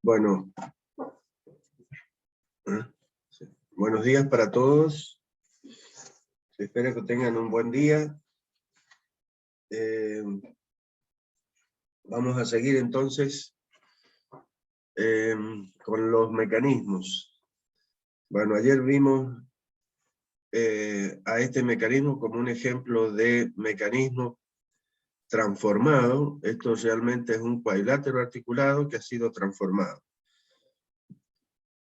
Bueno, sí. Buenos días para todos. Espero que tengan un buen día. Vamos a seguir entonces con los mecanismos. Bueno, ayer vimos a este mecanismo como un ejemplo de mecanismo transformado. Esto realmente es un cuadrilátero articulado que ha sido transformado.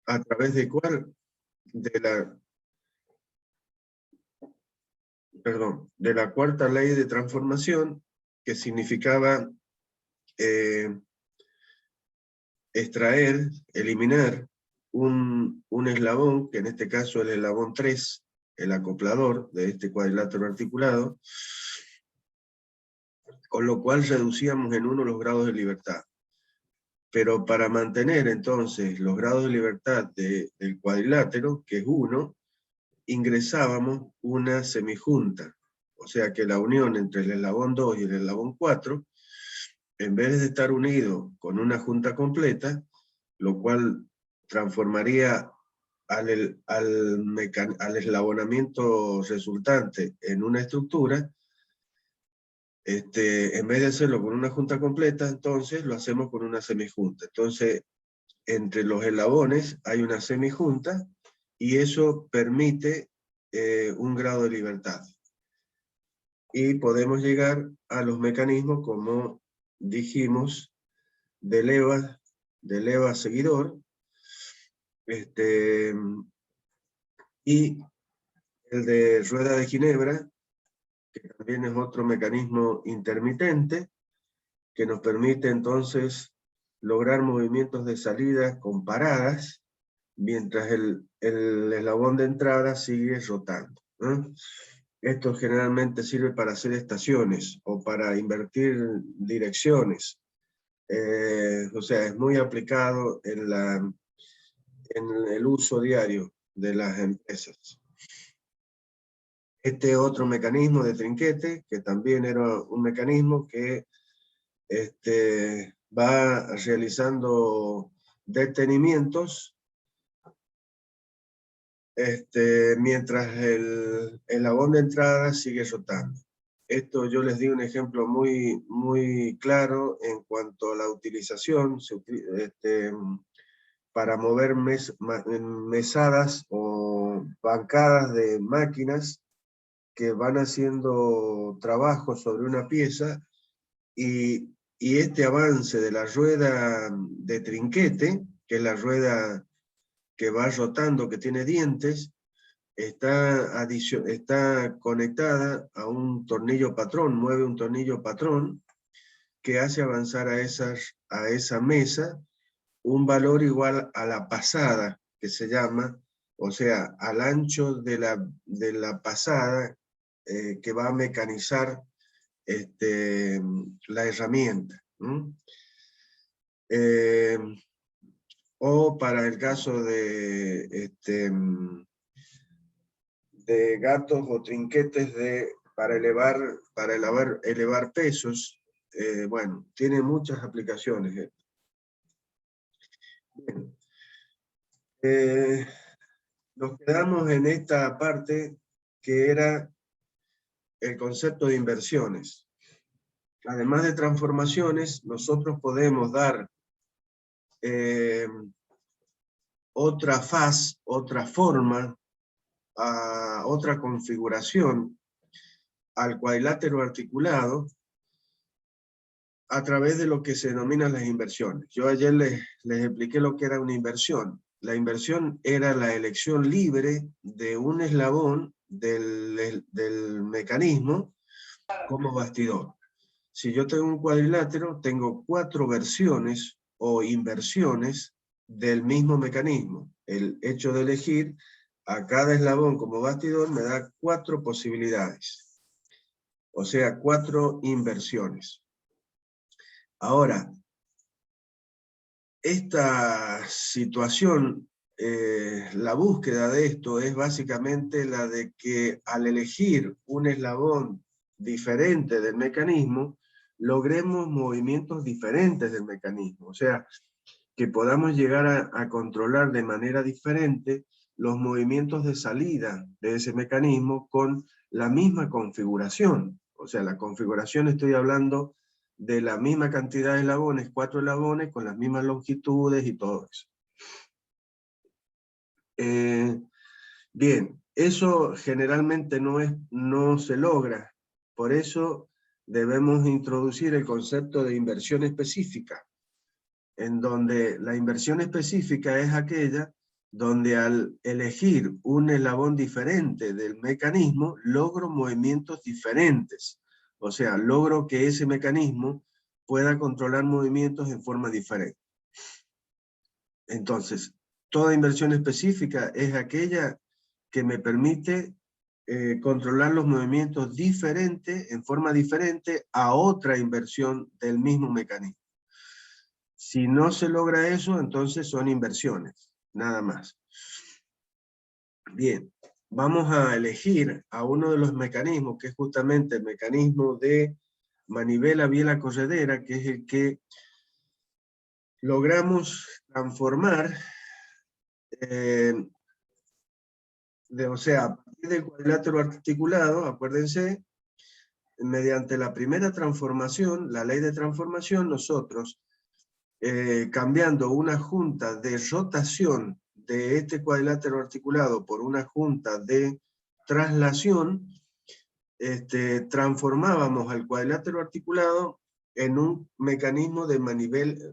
¿A través de cuál? De la cuarta ley de transformación, que significaba extraer, eliminar un eslabón, que en este caso es el eslabón 3, el acoplador de este cuadrilátero articulado, con lo cual reducíamos en 1 los grados de libertad. Pero para mantener entonces los grados de libertad del cuadrilátero, que es 1, ingresábamos una semijunta. O sea que la unión entre el eslabón 2 y el eslabón 4, en vez de estar unido con una junta completa, lo cual transformaría al eslabonamiento resultante en una estructura, en vez de hacerlo con una junta completa, entonces lo hacemos con una semijunta. Entonces, entre los eslabones hay una semijunta, y eso permite un grado de libertad. Y podemos llegar a los mecanismos, como dijimos, de leva seguidor, y el de rueda de Ginebra, que también es otro mecanismo intermitente, que nos permite entonces lograr movimientos de salida con paradas, mientras el eslabón de entrada sigue rotando, ¿no? Esto generalmente sirve para hacer estaciones, o para invertir direcciones. O sea, es muy aplicado en el uso diario de las empresas. Este otro mecanismo de trinquete, que también era un mecanismo que va realizando detenimientos mientras el eslabón de entrada sigue rotando. Esto yo les di un ejemplo muy, muy claro en cuanto a la utilización. Para mover mesadas o bancadas de máquinas que van haciendo trabajo sobre una pieza, y este avance de la rueda de trinquete, que es la rueda que va rotando, que tiene dientes, está conectada a un tornillo patrón, mueve un tornillo patrón que hace avanzar a esa mesa un valor igual a la pasada, que se llama, o sea, al ancho de la pasada que va a mecanizar la herramienta. O para el caso de gatos o trinquetes para elevar pesos, bueno, tiene muchas aplicaciones. Bien. Nos quedamos en esta parte que era el concepto de inversiones. Además de transformaciones, nosotros podemos dar otra faz, otra forma, otra configuración al cuadrilátero articulado a través de lo que se denominan las inversiones. Yo ayer les expliqué lo que era una inversión. La inversión era la elección libre de un eslabón del mecanismo como bastidor. Si yo tengo un cuadrilátero, tengo 4 versiones o inversiones del mismo mecanismo. El hecho de elegir a cada eslabón como bastidor me da 4 posibilidades. O sea, 4 inversiones. Ahora, esta situación, la búsqueda de esto es básicamente la de que al elegir un eslabón diferente del mecanismo, logremos movimientos diferentes del mecanismo. O sea, que podamos llegar a controlar de manera diferente los movimientos de salida de ese mecanismo con la misma configuración. O sea, la configuración, estoy hablando de la misma cantidad de eslabones, 4 eslabones, con las mismas longitudes y todo eso. Bien, eso generalmente no se logra. Por eso debemos introducir el concepto de inversión específica, en donde la inversión específica es aquella donde al elegir un eslabón diferente del mecanismo, logro movimientos diferentes. O sea, logro que ese mecanismo pueda controlar movimientos en forma diferente. Entonces, toda inversión específica es aquella que me permite controlar los movimientos diferentes, en forma diferente, a otra inversión del mismo mecanismo. Si no se logra eso, entonces son inversiones, nada más. Bien, vamos a elegir a uno de los mecanismos, que es justamente el mecanismo de manivela biela corredera, que es el que logramos transformar, o sea, a partir del cuadrilátero articulado, acuérdense, mediante la primera transformación, la ley de transformación, nosotros, cambiando una junta de rotación de este cuadrilátero articulado por una junta de traslación, transformábamos al cuadrilátero articulado en un mecanismo de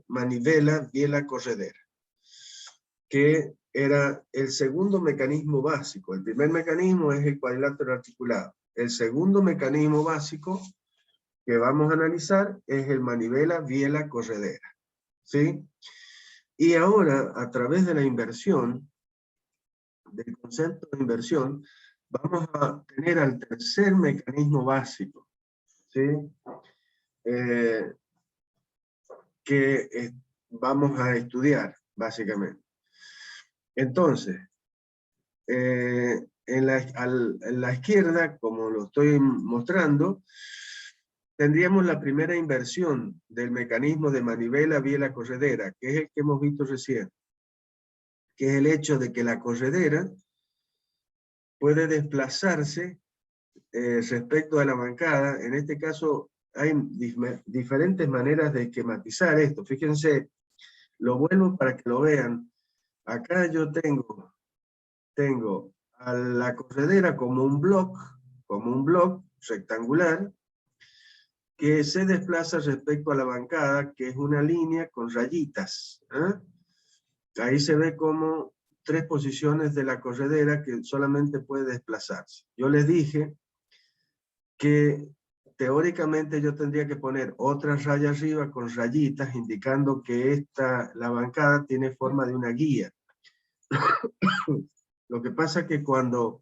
manivela biela corredera, que era el segundo mecanismo básico. El primer mecanismo es el cuadrilátero articulado. El segundo mecanismo básico que vamos a analizar es el manivela biela corredera. ¿Sí? Y ahora, a través de la inversión, del concepto de inversión, vamos a tener al tercer mecanismo básico, ¿sí? Que vamos a estudiar, básicamente. Entonces, en la izquierda, como lo estoy mostrando, tendríamos la primera inversión del mecanismo de manivela biela corredera, que es el que hemos visto recién, que es el hecho de que la corredera puede desplazarse respecto a la bancada. En este caso hay diferentes maneras de esquematizar esto. Fíjense, lo vuelvo para que lo vean. Acá yo tengo a la corredera como un bloque rectangular, que se desplaza respecto a la bancada, que es una línea con rayitas. Ahí se ve como 3 posiciones de la corredera que solamente puede desplazarse. Yo les dije que teóricamente yo tendría que poner otra raya arriba con rayitas, indicando que la bancada tiene forma de una guía. Lo que pasa es que cuando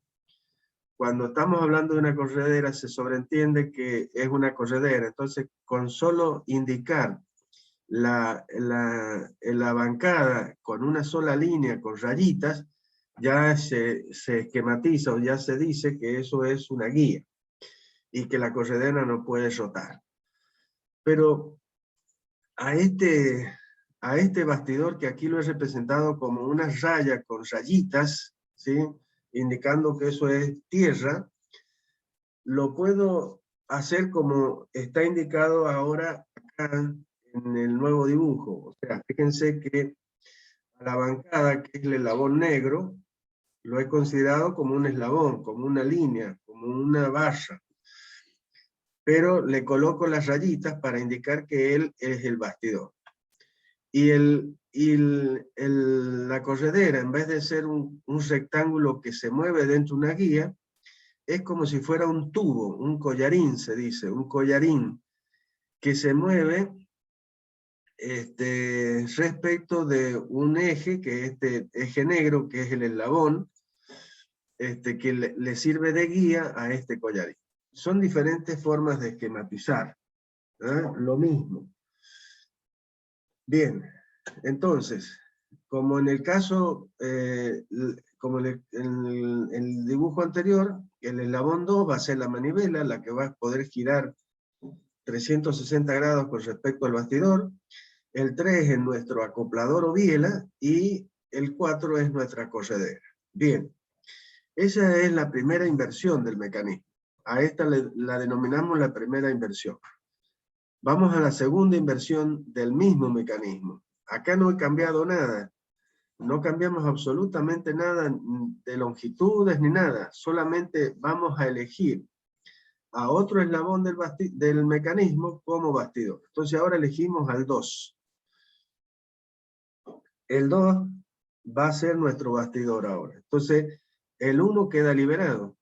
estamos hablando de una corredera se sobreentiende que es una corredera. Entonces, con solo indicar la bancada con una sola línea, con rayitas, ya se esquematiza o ya se dice que eso es una guía y que la corredera no puede rotar. Pero a este bastidor, que aquí lo he representado como una raya con rayitas, ¿sí?, indicando que eso es tierra, lo puedo hacer como está indicado ahora acá en el nuevo dibujo. O sea, fíjense que a la bancada, que es el eslabón negro, lo he considerado como un eslabón, como una línea, como una barra. Pero le coloco las rayitas para indicar que él es el bastidor. Y la corredera, en vez de ser un rectángulo que se mueve dentro de una guía, es como si fuera un tubo, un collarín se dice, un collarín que se mueve respecto de un eje, que es este eje negro, que es el eslabón, que le sirve de guía a este collarín. Son diferentes formas de esquematizar, lo mismo. Bien, entonces, como en el caso, como en el dibujo anterior, el eslabón 2 va a ser la manivela, la que va a poder girar 360 grados con respecto al bastidor, el 3 es nuestro acoplador o biela, y el 4 es nuestra corredera. Bien, esa es la primera inversión del mecanismo. A esta la denominamos la primera inversión. Vamos a la segunda inversión del mismo mecanismo. Acá no he cambiado nada. No cambiamos absolutamente nada de longitudes ni nada. Solamente vamos a elegir a otro eslabón del mecanismo como bastidor. Entonces ahora elegimos al 2. El 2 va a ser nuestro bastidor ahora. Entonces el 1 queda liberado.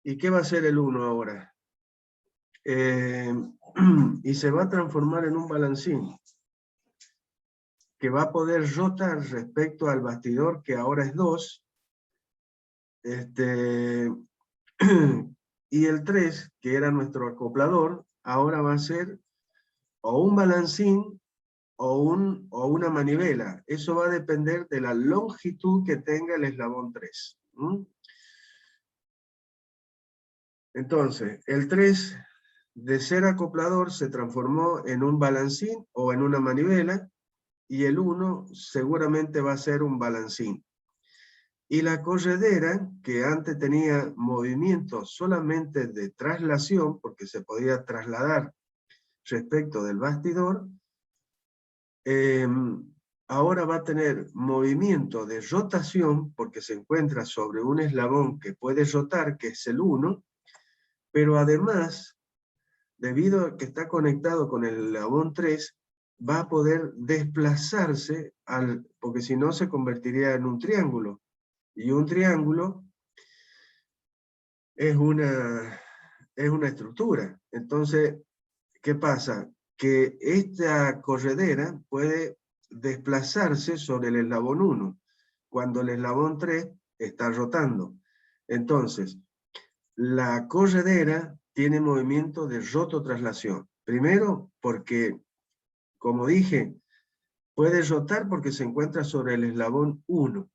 ¿Y qué va a hacer el 1 ahora? Y se va a transformar en un balancín que va a poder rotar respecto al bastidor, que ahora es 2. Y el 3, que era nuestro acoplador, ahora va a ser o un balancín o una manivela. Eso va a depender de la longitud que tenga el eslabón 3. Entonces, el 3, de ser acoplador, se transformó en un balancín o en una manivela, y el 1 seguramente va a ser un balancín. Y la corredera, que antes tenía movimiento solamente de traslación, porque se podía trasladar respecto del bastidor, ahora va a tener movimiento de rotación, porque se encuentra sobre un eslabón que puede rotar, que es el 1, pero además, debido a que está conectado con el eslabón 3, va a poder desplazarse, porque si no se convertiría en un triángulo. Y un triángulo es una estructura. Entonces, ¿qué pasa? Que esta corredera puede desplazarse sobre el eslabón 1, cuando el eslabón 3 está rotando. Entonces, la corredera tiene movimiento de rototraslación. Primero, porque, como dije, puede rotar porque se encuentra sobre el eslabón 1.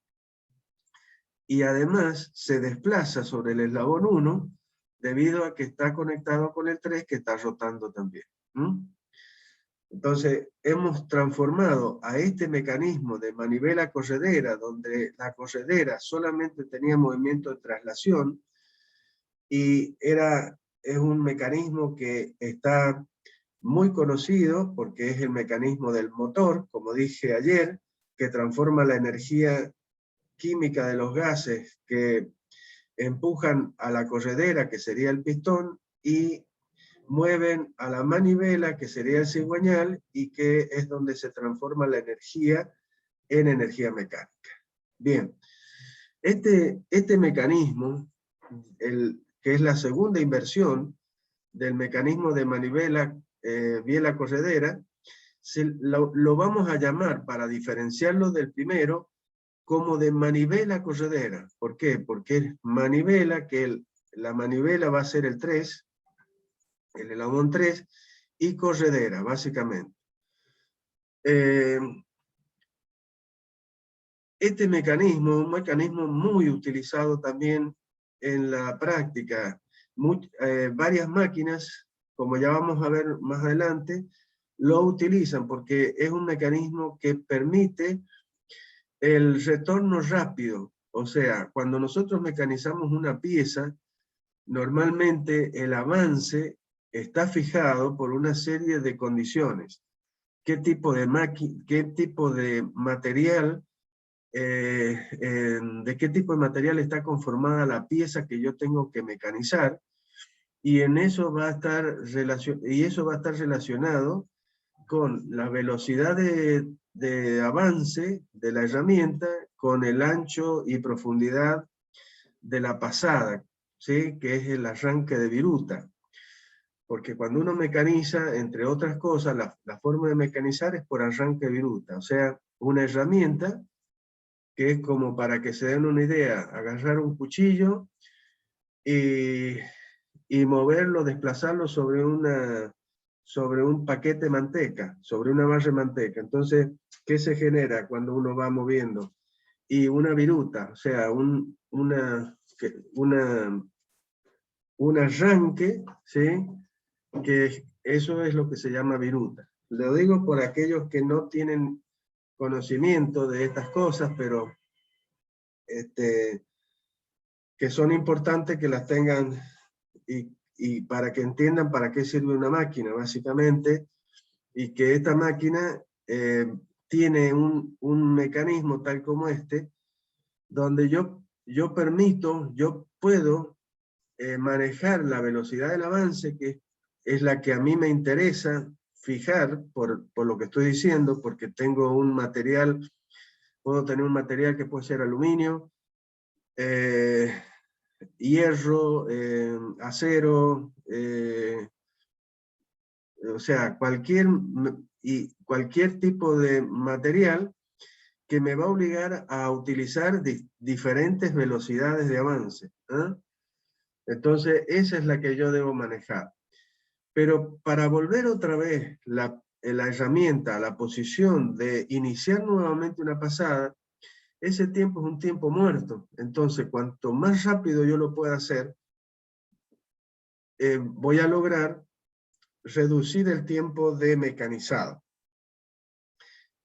Y además se desplaza sobre el eslabón 1 debido a que está conectado con el 3, que está rotando también. Entonces, hemos transformado a este mecanismo de manivela corredera, donde la corredera solamente tenía movimiento de traslación, y es un mecanismo que está muy conocido porque es el mecanismo del motor, como dije ayer, que transforma la energía química de los gases que empujan a la corredera, que sería el pistón, y mueven a la manivela, que sería el cigüeñal, y que es donde se transforma la energía en energía mecánica. Bien, este mecanismo, que es la segunda inversión del mecanismo de manivela biela corredera, lo vamos a llamar, para diferenciarlo del primero, como de manivela corredera. ¿Por qué? Porque es manivela, que la manivela va a ser el 3, el eslabón 3, y corredera, básicamente. Este mecanismo, un mecanismo muy utilizado también en la práctica. Varias máquinas, como ya vamos a ver más adelante, lo utilizan porque es un mecanismo que permite el retorno rápido. O sea, cuando nosotros mecanizamos una pieza, normalmente el avance está fijado por una serie de condiciones. ¿Qué tipo de material, de qué tipo de material está conformada la pieza que yo tengo que mecanizar? Y eso va a estar relacionado con la velocidad de avance de la herramienta, con el ancho y profundidad de la pasada, ¿sí? Que es el arranque de viruta. Porque cuando uno mecaniza, entre otras cosas, la forma de mecanizar es por arranque de viruta. O sea, una herramienta que es como, para que se den una idea, agarrar un cuchillo y moverlo, desplazarlo sobre un paquete de manteca, sobre una barra de manteca. Entonces, ¿qué se genera cuando uno va moviendo? Y una viruta, o sea, un arranque, ¿sí? Que eso es lo que se llama viruta. Lo digo por aquellos que no tienen conocimiento de estas cosas, pero que son importantes que las tengan y para que entiendan para qué sirve una máquina, básicamente, y que esta máquina tiene un mecanismo tal como este, donde yo puedo manejar la velocidad del avance, que es la que a mí me interesa fijar por lo que estoy diciendo, porque tengo un material, puedo tener un material que puede ser aluminio, hierro, acero, o sea, cualquier tipo de material que me va a obligar a utilizar diferentes velocidades de avance. Entonces, esa es la que yo debo manejar. Pero para volver otra vez la herramienta a la posición de iniciar nuevamente una pasada, ese tiempo es un tiempo muerto. Entonces, cuanto más rápido yo lo pueda hacer, voy a lograr reducir el tiempo de mecanizado.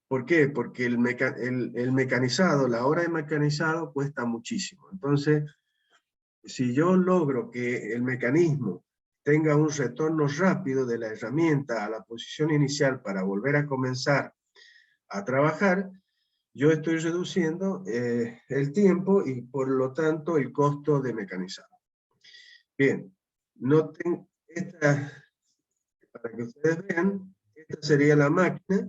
¿Por qué? Porque el mecanizado, la hora de mecanizado cuesta muchísimo. Entonces, si yo logro que el mecanismo tenga un retorno rápido de la herramienta a la posición inicial para volver a comenzar a trabajar, yo estoy reduciendo el tiempo y por lo tanto el costo de mecanizado. Bien, noten para que ustedes vean, esta sería la máquina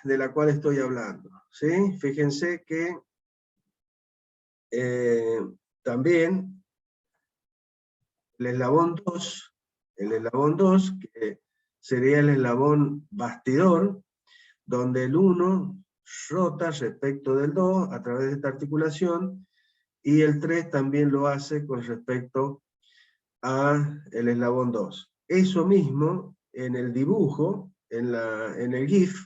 de la cual estoy hablando. ¿Sí? Fíjense que también el eslabón 2, que sería el eslabón bastidor, donde el 1 rota respecto del 2 a través de esta articulación, y el 3 también lo hace con respecto a el eslabón 2. Eso mismo en el dibujo, en el GIF,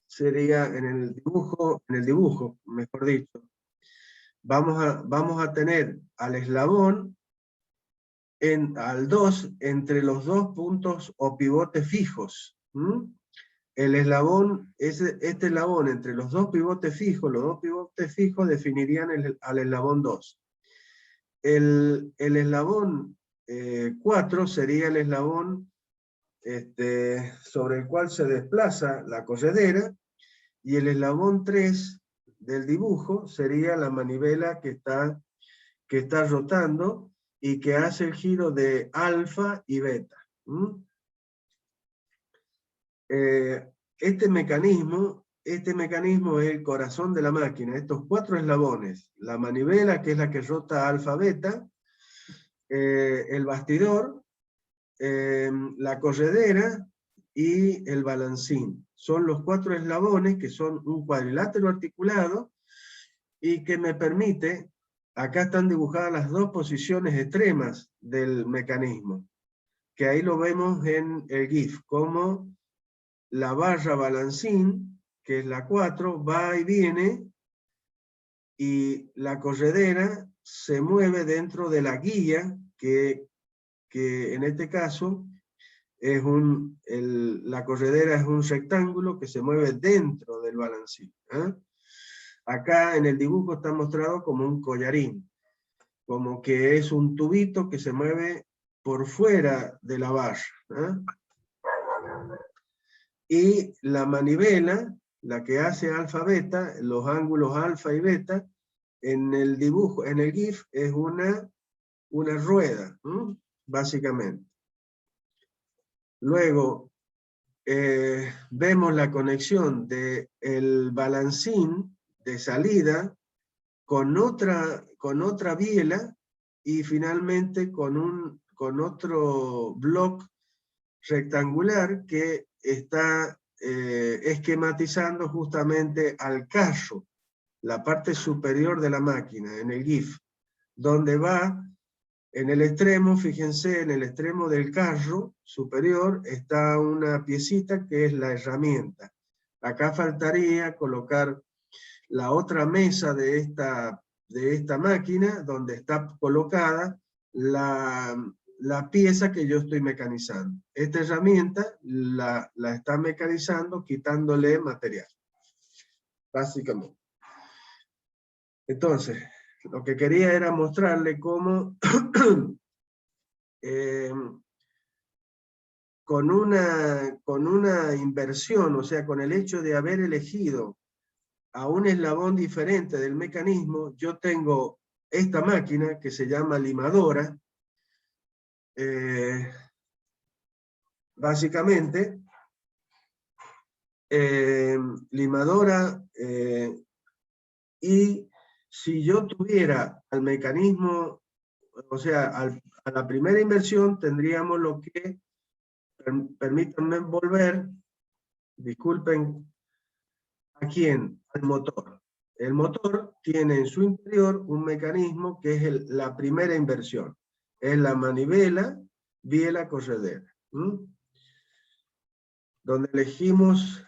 sería en el dibujo, mejor dicho, vamos a tener al eslabón al 2 entre los dos puntos o pivotes fijos. El eslabón, este eslabón entre los dos pivotes fijos definirían al eslabón 2. El eslabón 4 sería el eslabón sobre el cual se desplaza la corredera, y el eslabón 3 del dibujo sería la manivela que está rotando y que hace el giro de alfa y beta. Este mecanismo es el corazón de la máquina, estos 4 eslabones: la manivela, que es la que rota alfa beta, el bastidor, la corredera y el balancín. Son los 4 eslabones que son un cuadrilátero articulado y que me permite, acá están dibujadas las dos posiciones extremas del mecanismo, que ahí lo vemos en el GIF, como la barra balancín, que es la 4, va y viene, y la corredera se mueve dentro de la guía, que en este caso es la corredera es un rectángulo que se mueve dentro del balancín. Acá en el dibujo está mostrado como un collarín, como que es un tubito que se mueve por fuera de la barra. Y la manivela, la que hace alfa beta, los ángulos alfa y beta, en el dibujo, en el GIF, es una rueda, básicamente. Luego, vemos la conexión del balancín de salida con otra biela, y finalmente con otro bloque rectangular que está esquematizando justamente al carro, la parte superior de la máquina, en el GIF, donde va en el extremo, fíjense, en el extremo del carro superior está una piecita que es la herramienta. Acá faltaría colocar la otra mesa de esta máquina, donde está colocada la pieza que yo estoy mecanizando. Esta herramienta la está mecanizando quitándole material, básicamente. Entonces, lo que quería era mostrarle cómo con una inversión, o sea, con el hecho de haber elegido a un eslabón diferente del mecanismo, yo tengo esta máquina que se llama limadora. Básicamente, limadora, y si yo tuviera al mecanismo, o sea, a la primera inversión tendríamos lo que, permítanme volver, disculpen, ¿a quién? Al motor. El motor tiene en su interior un mecanismo que es la primera inversión. Es la manivela, biela, corredera. Donde elegimos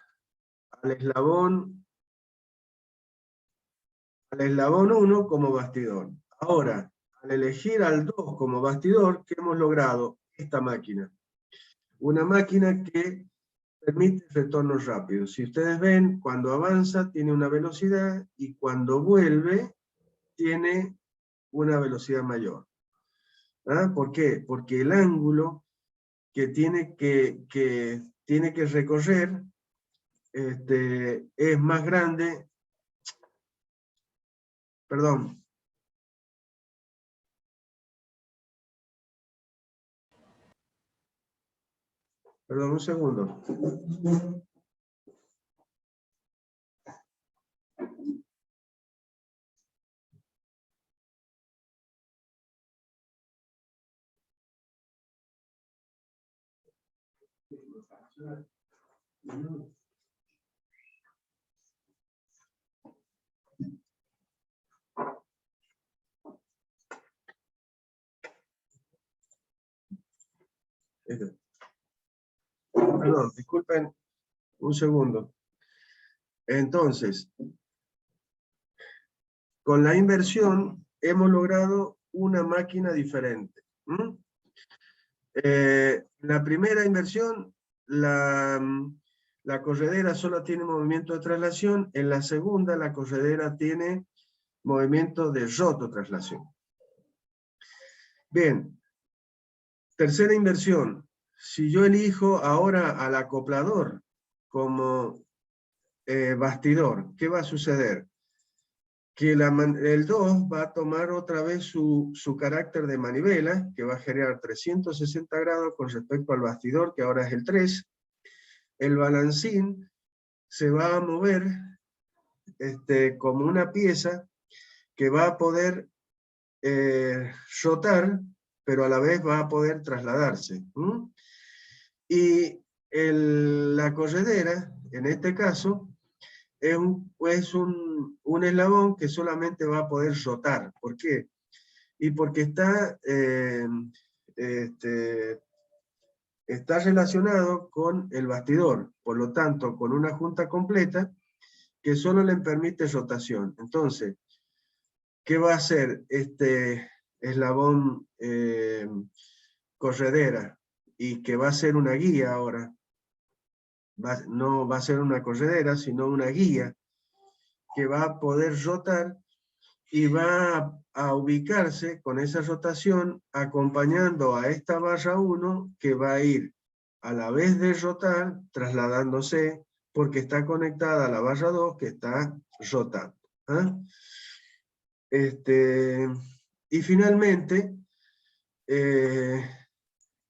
al eslabón 1 como bastidor. Ahora, al elegir al 2 como bastidor, ¿qué hemos logrado? Esta máquina. Una máquina que permite retornos rápidos. Si ustedes ven, cuando avanza tiene una velocidad y cuando vuelve tiene una velocidad mayor. ¿Ah? ¿Por qué? Porque el ángulo que tiene que recorrer es más grande. Perdón. Perdón, un segundo. Perdón, disculpen un segundo. Entonces, con la inversión hemos logrado una máquina diferente. La primera inversión, la corredera solo tiene movimiento de traslación. En la segunda, la corredera tiene movimiento de rototraslación. Bien, tercera inversión. Si yo elijo ahora al acoplador como bastidor, ¿qué va a suceder? Que el 2 va a tomar otra vez su carácter de manivela, que va a generar 360 grados con respecto al bastidor, que ahora es el 3. El balancín se va a mover como una pieza que va a poder rotar, pero a la vez va a poder trasladarse. Y la corredera, en este caso, es un eslabón que solamente va a poder rotar. ¿Por qué? Y porque está relacionado con el bastidor, por lo tanto, con una junta completa que solo le permite rotación. Entonces, ¿qué va a hacer este eslabón corredera? Y que va a ser una guía ahora. No va a ser una corredera, sino una guía que va a poder rotar y va a ubicarse con esa rotación acompañando a esta barra 1 que va a ir a la vez de rotar, trasladándose, porque está conectada a la barra 2 que está rotando. ¿Ah? Y finalmente,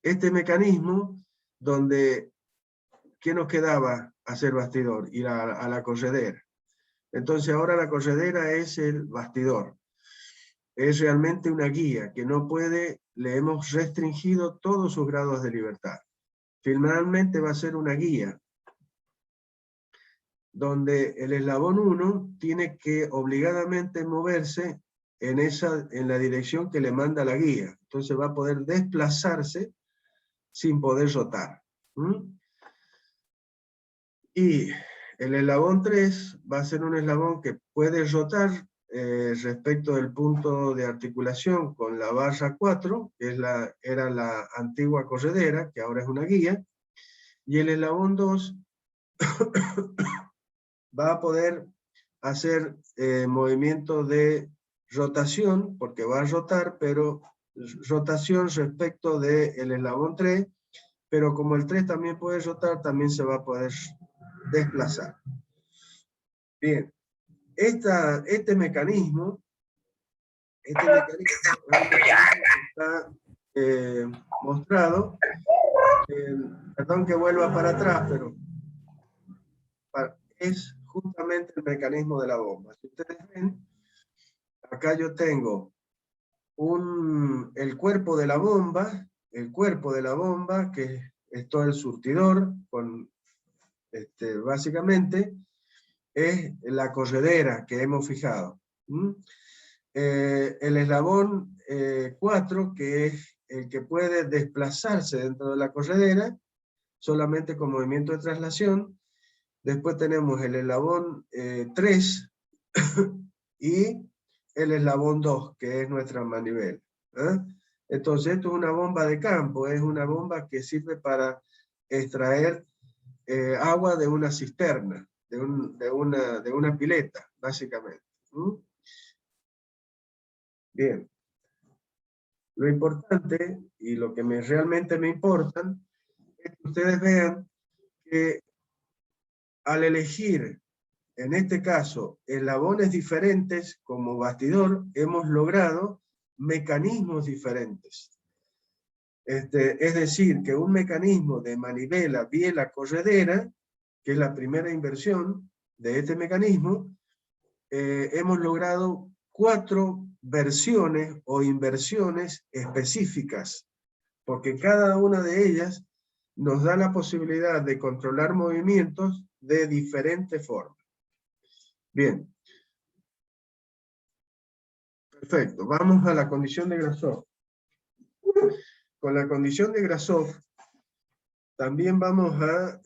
este mecanismo donde, ¿qué nos quedaba hacer bastidor? Ir a la corredera. Entonces ahora la corredera es el bastidor. Es realmente una guía que no puede, le hemos restringido todos sus grados de libertad. Finalmente va a ser una guía, donde el eslabón 1 tiene que obligadamente moverse en la dirección que le manda la guía. Entonces va a poder desplazarse sin poder rotar. Y el eslabón 3 va a ser un eslabón que puede rotar respecto del punto de articulación con la barra 4, que era la antigua corredera, que ahora es una guía, y el eslabón 2 va a poder hacer movimiento de rotación, porque va a rotar, pero rotación respecto del eslabón 3, pero como el 3 también puede rotar, también se va a poder desplazar. Bien, este mecanismo está mostrado, perdón que vuelva para atrás, pero es justamente el mecanismo de la bomba. Si ustedes ven, acá yo tengo el cuerpo de la bomba, que es todo el surtidor, básicamente es la corredera que hemos fijado. El eslabón 4, que es el que puede desplazarse dentro de la corredera, solamente con movimiento de traslación. Después tenemos el eslabón 3 y el eslabón 2, que es nuestra manivela. Entonces, esto es una bomba de campo, es una bomba que sirve para extraer agua de una cisterna, de una pileta, básicamente. Bien. Lo importante, y lo que realmente me importa, es que ustedes vean que al elegir, en este caso, eslabones diferentes como bastidor, hemos logrado mecanismos diferentes. Es decir, que un mecanismo de manivela, biela, corredera, que es la primera inversión de este mecanismo, hemos logrado 4 versiones o inversiones específicas, porque cada una de ellas nos da la posibilidad de controlar movimientos de diferentes formas. Bien. Perfecto. Vamos a la condición de Grasov. Con la condición de Grasov también vamos a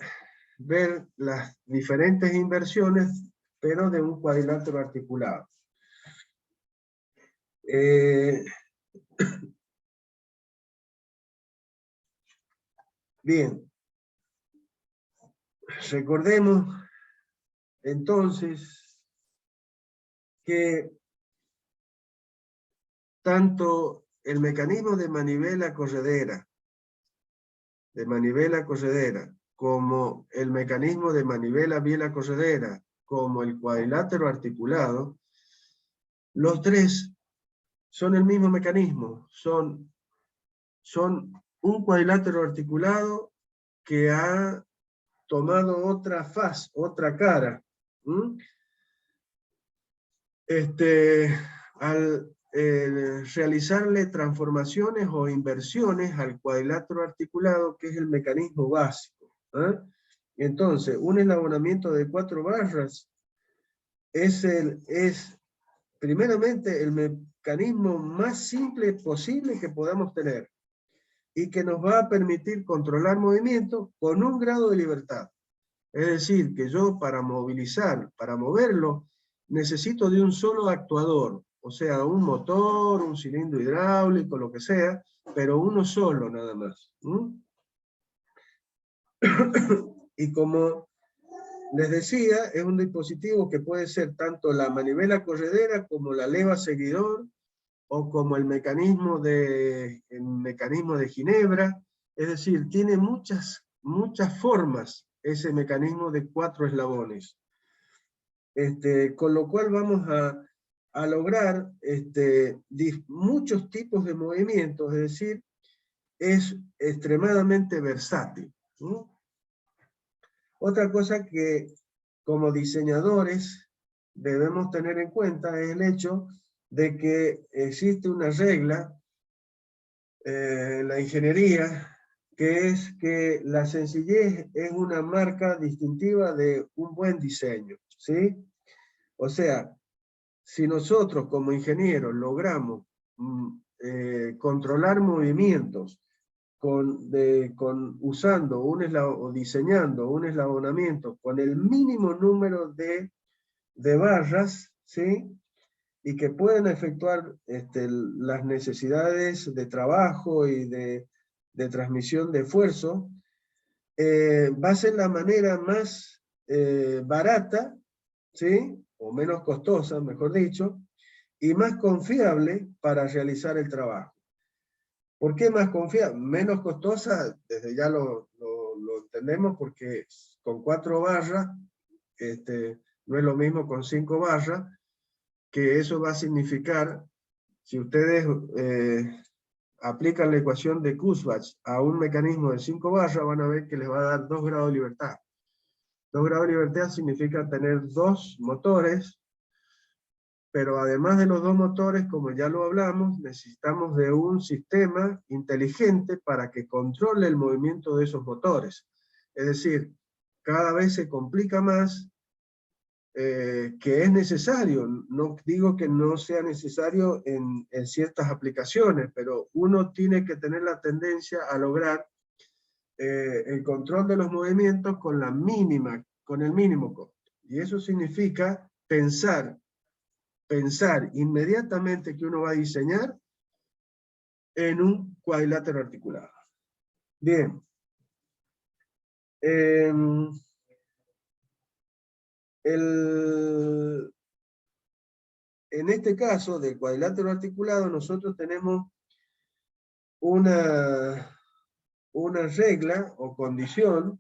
ver las diferentes inversiones, pero de un cuadrilátero articulado. Bien. Recordemos entonces que tanto el mecanismo de manivela corredera, como el mecanismo de manivela biela corredera, como el cuadrilátero articulado, los 3 son el mismo mecanismo, son un cuadrilátero articulado que ha tomado otra faz, otra cara. Al realizarle transformaciones o inversiones al cuadrilátero articulado, que es el mecanismo básico. Entonces, un eslabonamiento de 4 barras es primeramente el mecanismo más simple posible que podamos tener y que nos va a permitir controlar movimiento con un grado de libertad. Es decir, que yo para movilizar, para moverlo, necesito de un solo actuador, o sea, un motor, un cilindro hidráulico, lo que sea, pero uno solo nada más. Y como les decía, es un dispositivo que puede ser tanto la manivela corredera como la leva seguidor, o como el mecanismo de Ginebra. Es decir, tiene muchas formas ese mecanismo de 4 eslabones. Con lo cual vamos a lograr muchos tipos de movimientos, es decir, es extremadamente versátil. Otra cosa que como diseñadores debemos tener en cuenta es el hecho de que existe una regla en la ingeniería, que es que la sencillez es una marca distintiva de un buen diseño, ¿sí? O sea, si nosotros como ingenieros logramos controlar movimientos usando o diseñando un eslabonamiento con el mínimo número de barras, ¿sí? y que pueden efectuar las necesidades de trabajo y de transmisión de esfuerzo, va a ser la manera más barata, ¿sí? O menos costosa, mejor dicho, y más confiable para realizar el trabajo. ¿Por qué más confiable? Menos costosa, desde ya lo entendemos, porque con 4 barras, no es lo mismo con 5 barras, que eso va a significar, si ustedes aplican la ecuación de Kurzbach a un mecanismo de 5 barras, van a ver que les va a dar 2 grados de libertad. 2 grados de libertad significa tener 2 motores, pero además de los 2 motores, como ya lo hablamos, necesitamos de un sistema inteligente para que controle el movimiento de esos motores. Es decir, cada vez se complica más, que es necesario. No digo que no sea necesario en ciertas aplicaciones, pero uno tiene que tener la tendencia a lograr el control de los movimientos con el mínimo costo. Y eso significa pensar inmediatamente que uno va a diseñar en un cuadrilátero articulado. Bien. En este caso del cuadrilátero articulado, nosotros tenemos una regla o condición